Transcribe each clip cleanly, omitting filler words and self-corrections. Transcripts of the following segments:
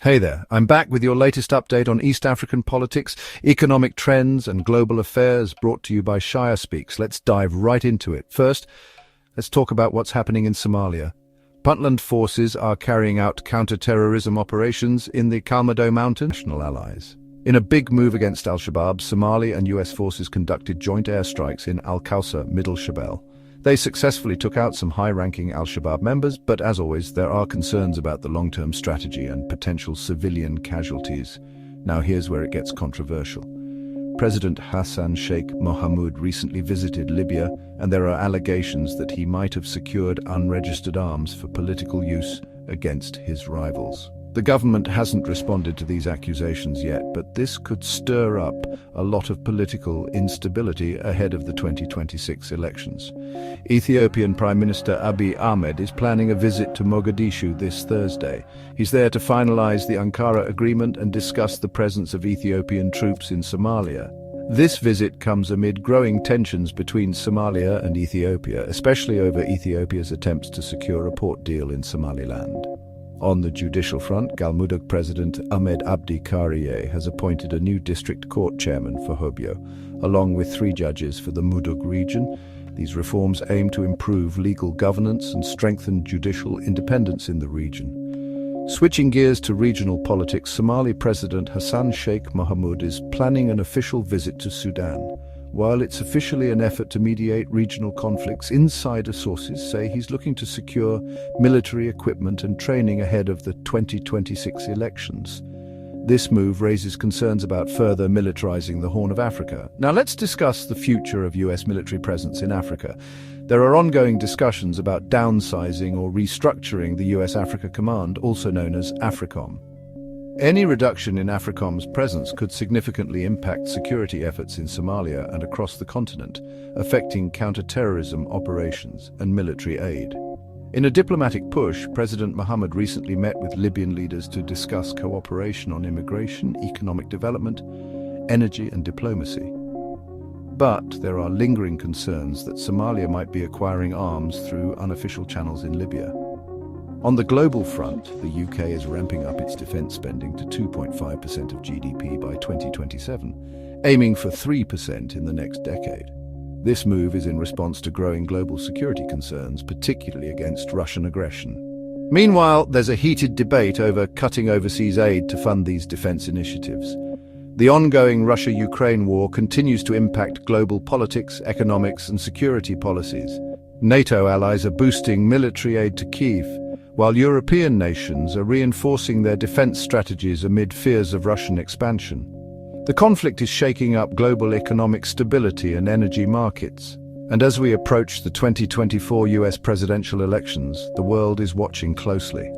Hey there, I'm back with your latest update on East African politics, economic trends and global affairs brought to you by ShireSpeaks. Let's dive right into it. First, let's talk about what's happening in Somalia. Puntland forces are carrying out counter-terrorism operations in the Kalmado Mountains. National allies. In a big move against al-Shabaab, Somali and US forces conducted joint airstrikes in Al-Kausa, Middle Shabelle. They successfully took out some high-ranking al-Shabaab members, but as always, there are concerns about the long-term strategy and potential civilian casualties. Now here's where it gets controversial. President Hassan Sheikh Mohamud recently visited Libya, and there are allegations that he might have secured unregistered arms for political use against his rivals. The government hasn't responded to these accusations yet, but this could stir up a lot of political instability ahead of the 2026 elections. Ethiopian Prime Minister Abiy Ahmed is planning a visit to Mogadishu this Thursday. He's there to finalize the Ankara agreement and discuss the presence of Ethiopian troops in Somalia. This visit comes amid growing tensions between Somalia and Ethiopia, especially over Ethiopia's attempts to secure a port deal in Somaliland. On the judicial front, Galmudug President Ahmed Abdi Kariye has appointed a new district court chairman for Hobyo, along with 3 judges for the Mudug region. These reforms aim to improve legal governance and strengthen judicial independence in the region. Switching gears to regional politics, Somali President Hassan Sheikh Mohamud is planning an official visit to Sudan. While it's officially an effort to mediate regional conflicts, insider sources say he's looking to secure military equipment and training ahead of the 2026 elections. This move raises concerns about further militarizing the Horn of Africa. Now let's discuss the future of US military presence in Africa. There are ongoing discussions about downsizing or restructuring the US Africa Command, also known as AFRICOM. Any reduction in AFRICOM's presence could significantly impact security efforts in Somalia and across the continent, affecting counter-terrorism operations and military aid. In a diplomatic push, President Mohammed recently met with Libyan leaders to discuss cooperation on immigration, economic development, energy and diplomacy. But there are lingering concerns that Somalia might be acquiring arms through unofficial channels in Libya. On the global front, the UK is ramping up its defence spending to 2.5% of GDP by 2027, aiming for 3% in the next decade. This move is in response to growing global security concerns, particularly against Russian aggression. Meanwhile, there's a heated debate over cutting overseas aid to fund these defence initiatives. The ongoing Russia-Ukraine war continues to impact global politics, economics and security policies. NATO allies are boosting military aid to Kyiv, while European nations are reinforcing their defense strategies amid fears of Russian expansion. The conflict is shaking up global economic stability and energy markets. And as we approach the 2024 US presidential elections, the world is watching closely.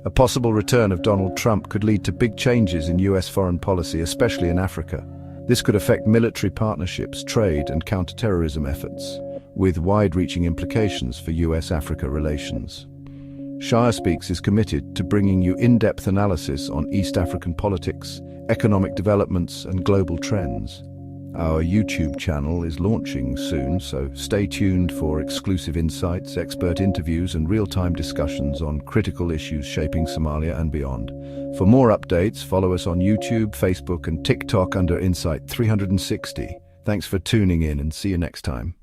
A possible return of Donald Trump could lead to big changes in US foreign policy, especially in Africa. This could affect military partnerships, trade and counterterrorism efforts, with wide-reaching implications for US-Africa relations. ShireSpeaks is committed to bringing you in-depth analysis on East African politics, economic developments and global trends. Our YouTube channel is launching soon, so stay tuned for exclusive insights, expert interviews and real-time discussions on critical issues shaping Somalia and beyond. For more updates, follow us on YouTube, Facebook and TikTok under Insight 360. Thanks for tuning in and see you next time.